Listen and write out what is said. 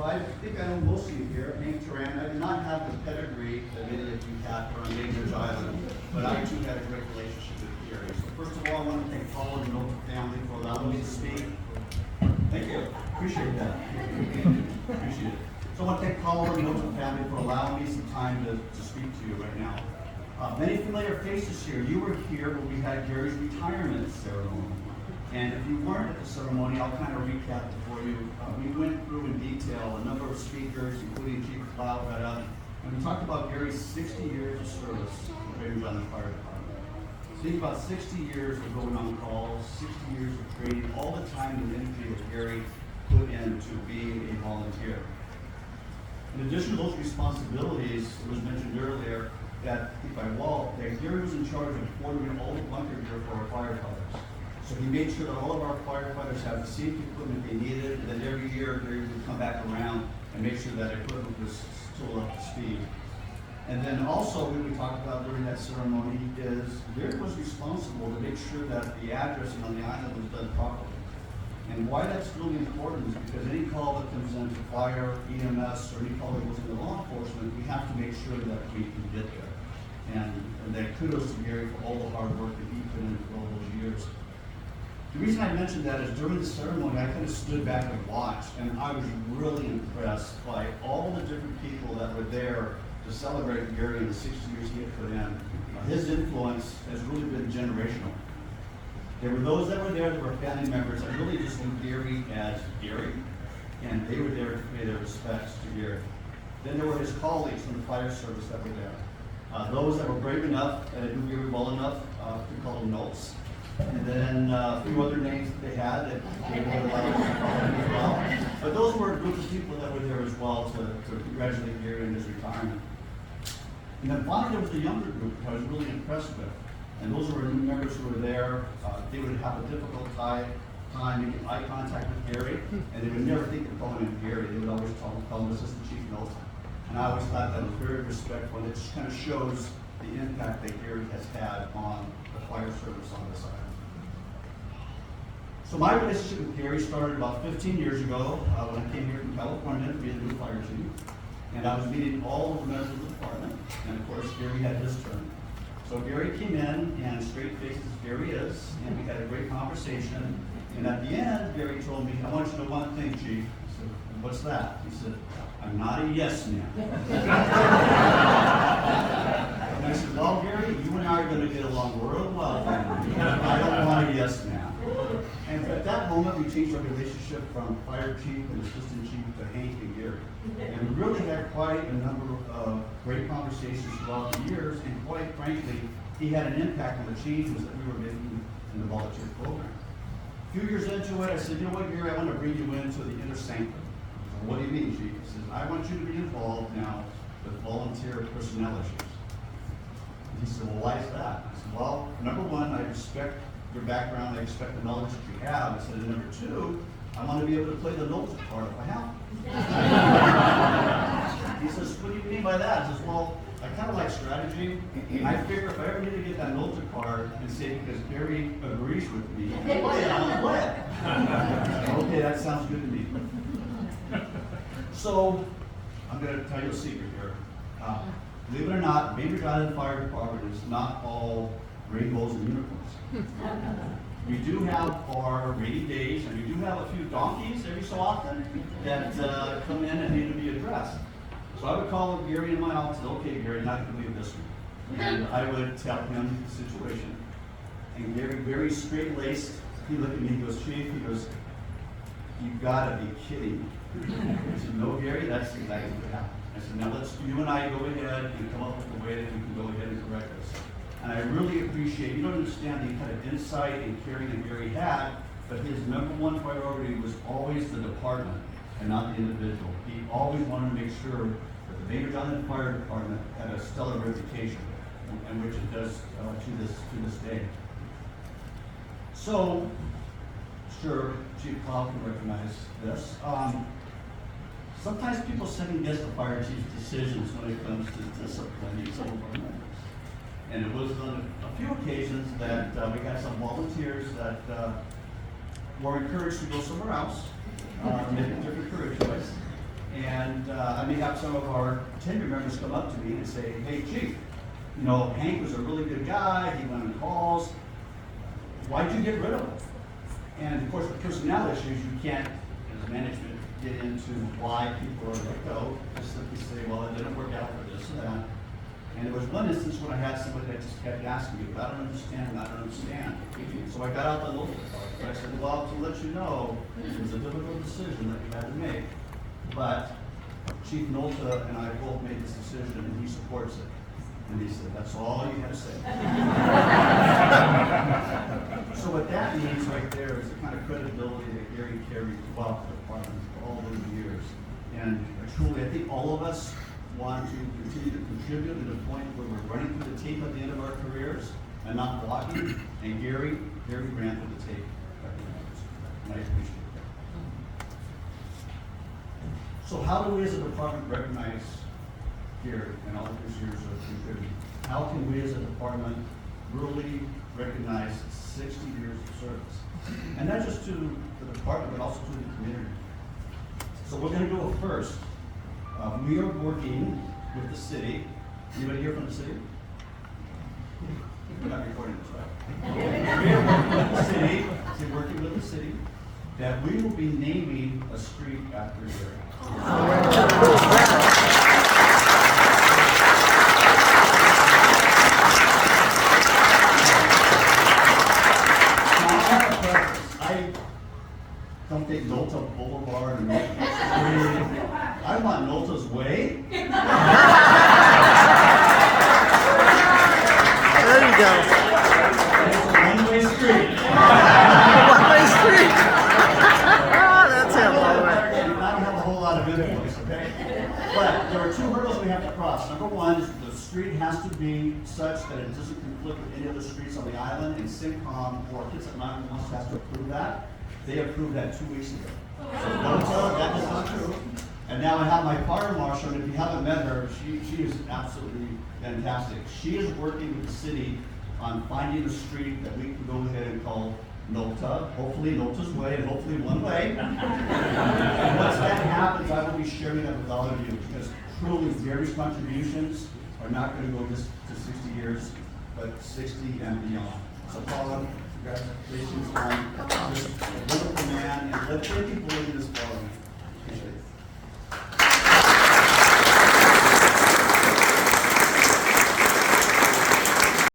I think I know most of you here. Named Teran. I did not have the pedigree that many of you had from Bainbridge Island, but I too had a great relationship with Gary. So first of all, I want to thank Paul and the Nolta family for allowing me to speak. Thank you. Appreciate that. Appreciate it. So I want to thank Paul and the Nolta family for allowing me some time to speak to you right now. Many familiar faces here. You were here when we had Gary's retirement ceremony. And if you weren't at the ceremony, I'll kind of recap it for you. We went through in detail a number of speakers, including Chief Cloud got up, and we talked about Gary's 60 years of service with Bainbridge Island Fire Department. Think about 60 years of going on calls, 60 years of training, all the time and energy that Gary put into being a volunteer. In addition to those responsibilities, it was mentioned earlier that, I think by Walt, that Gary was in charge of ordering all the bunker gear for our firefighters. So he made sure that all of our firefighters have the safety equipment they needed, and then every year Gary would come back around and make sure that equipment was still up to speed. And then also, what we talked about during that ceremony is Gary was responsible to make sure that the addressing on the island was done properly. And why that's really important is because any call that comes in to fire, EMS, or any call that goes into law enforcement, we have to make sure that we can get there. And that kudos to Gary for all the hard work that he put in for all those years. The reason I mentioned that is during the ceremony, I kind of stood back and watched, and I was really impressed by all the different people that were there to celebrate Gary in the 60 years he had put in. His influence has really been generational. There were those that were there that were family members that really just knew Gary as Gary, and they were there to pay their respects to Gary. Then there were his colleagues from the fire service that were there. Those that were brave enough and knew Gary well enough, we call them Nolts. And then a few other names that they had that they would allow us to call them as well. But those were a group of people that were there as well to congratulate Gary in his retirement. And then finally there was the younger group that I was really impressed with. And those were new members who were there. They would have a difficult time making eye contact with Gary, and they would never think of calling him Gary. They would always call him Assistant Chief Nolta. And I always thought that was very respectful, and it just kind of shows the impact that Gary has had on the fire service on this island. So my relationship with Gary started about 15 years ago when I came here from California to be the new fire chief. And I was meeting all of the members of the department, and of course Gary had his turn. So Gary came in, and straight faced as Gary is, and we had a great conversation. And at the end, Gary told me, "I want you to know one thing, Chief." I said, "What's that?" He said, "I'm not a yes man." And I said, "Well, Gary, you and I are going to get along real well. I don't want a yes man." And at that moment, we changed our relationship from fire chief and assistant chief to Hank and Gary. And we really had quite a number of great conversations throughout the years, and quite frankly, he had an impact on the changes that we were making in the volunteer program. A few years into it, I said, "You know what, Gary, I want to bring you into the inner sanctum." Said, "What do you mean, Chief?" He says, "I want you to be involved now with volunteer personnel issues." And he said, "Well, why is that?" I said, "Well, number one, I respect your background, I respect the knowledge that you have." I said, "And number two, I want to be able to play the Nolta part if I have." He says, "What do you mean by that?" I says, "Well, I kind of like strategy, and I figure if I ever need to get that Nolta card and say because Gary agrees with me, play it, I'll play it." Okay, that sounds good to me. So, I'm going to tell you a secret here. Believe it or not, Bainbridge Island Fire Department is not all rainbows and unicorns. We do have our rainy days, and we do have a few donkeys every so often that come in and need to be addressed. So I would call Gary in my office, "Okay, Gary, not going to leave this one." And I would tell him the situation. And Gary, very straight-laced, he looked at me, he goes, "Chief," he goes, "You've got to be kidding me." I said, "No, Gary, that's exactly what happened." I said, "Now let's, you and I go ahead and come up with a way that we can go ahead and correct this." And I really appreciate, you don't understand the kind of insight and caring that Gary had, but his number one priority was always the department and not the individual. He always wanted to make sure that the Bainbridge Island Fire Department had a stellar reputation, and which it does to this day. So, sure, Chief Cloud can recognize this. Sometimes people second guess the fire chief's decisions when it comes to disciplining some of our members. And it was on a few occasions that we had some volunteers that were encouraged to go somewhere else, make a different career choice. And I may have some of our tenure members come up to me and say, hey, Chief, you know, Hank was a really good guy, he went on calls, why'd you get rid of him? And of course, with personnel issues, you can't, as management, get into why people are let go. Just simply say, well, it didn't work out for this or that. And there was one instance when I had somebody that just kept asking me, but I don't understand, I don't understand. So I got out the Nolta part. I said, well, to let you know, it was a difficult decision that we had to make. But Chief Nolta and I both made this decision, and he supports it. And he said, that's all you have to say. So what that means right there is the kind of credibility that Gary carried throughout the department for all those years. And truly, I think all of us want to continue to contribute to the point where we're running through the tape at the end of our careers and not walking. And Gary ran through the tape at the end of his career. And I appreciate that. So how do we as a department recognize Gary and all of his years of contributing? How can we as a department really recognize 60 years of service? And not just to the department, but also to the community. So we're going to go first. We are working with the city. Anybody here from the city? We're not recording this, right? We are working with the city. We're working with the city that we will be naming a street after Gary. I don't think Nolta Boulevard and Nolta Street. I want Nolta's Way. There you go. It's a one-way street. One-way street. That's him all right. I don't have a whole lot of influence, okay? But there are two hurdles we have to cross. Number one is the street has to be such that it doesn't conflict with any other streets on the island, and SINCOM or Kids at Mountain West has to approve that. They approved that 2 weeks ago. So don't tell her that is not true. And now I have my fire marshal, and if you haven't met her, she is absolutely fantastic. She is working with the city on finding a street that we can go ahead and call Nolta, hopefully Nolta's Way, and hopefully one way. And once that happens, I will be sharing that with all of you, because truly Gary's contributions are not going to go just to 60 years, but 60 and beyond. So Paula, congratulations on this wonderful man, and let people